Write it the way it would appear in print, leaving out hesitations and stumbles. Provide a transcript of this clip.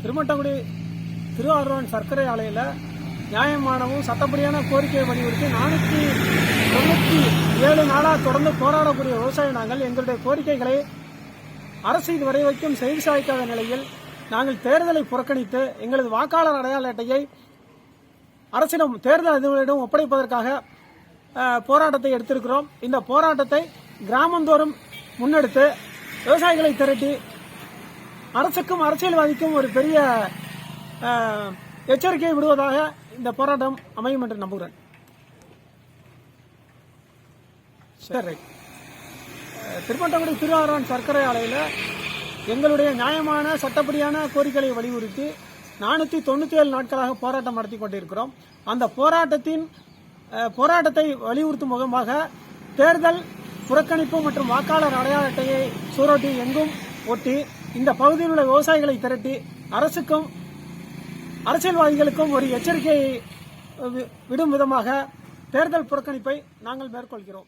திருமட்டங்குடி திருவாரூர் சர்க்கரை ஆலையில் நியாயமானவும் சட்டப்படியான கோரிக்கையை வலியுறுத்தி 497 நாளாக தொடர்ந்து போராடக்கூடிய விவசாய நாங்கள் எங்களுடைய கோரிக்கைகளை அரசு இதுவரை வைக்கும் செய்தி சாய்க்காத நிலையில் நாங்கள் தேர்தலை புறக்கணித்து எங்களது வாக்காளர் அடையாள அட்டையை அரசிடம் தேர்தல் அதிகாரிகளிடம் ஒப்படைப்பதற்காக போராட்டத்தை எடுத்திருக்கிறோம். இந்த போராட்டத்தை கிராமந்தோறும் முன்னெடுத்து விவசாயிகளை திரட்டி அரசுக்கும் அரசியல்வாதிக்கும் ஒரு பெரிய எச்சரிக்கையை விடுவதாக இந்த போராட்டம் அமையும் என்று நம்புகிறேன். சரி, திருமட்டங்குடி திருவாரூர் சர்க்கரை ஆலையில் எங்களுடைய நியாயமான சட்டப்படியான கோரிக்கைகளை வலியுறுத்தி 497 நாட்களாக போராட்டம் நடத்தி கொண்டிருக்கிறோம். அந்த போராட்டத்தை வலியுறுத்தும் முகமாக தேர்தல் புறக்கணிப்பு மற்றும் வாக்காளர் அடையாள அட்டையை சூரோட்டி எங்கும் ஒட்டி இந்த பகுதியில் உள்ள விவசாயிகளை திரட்டி அரசுக்கும் அரசியல்வாதிகளுக்கும் ஒரு எச்சரிக்கையை விடும் விதமாக தேர்தல் புறக்கணிப்பை நாங்கள் மேற்கொள்கிறோம்.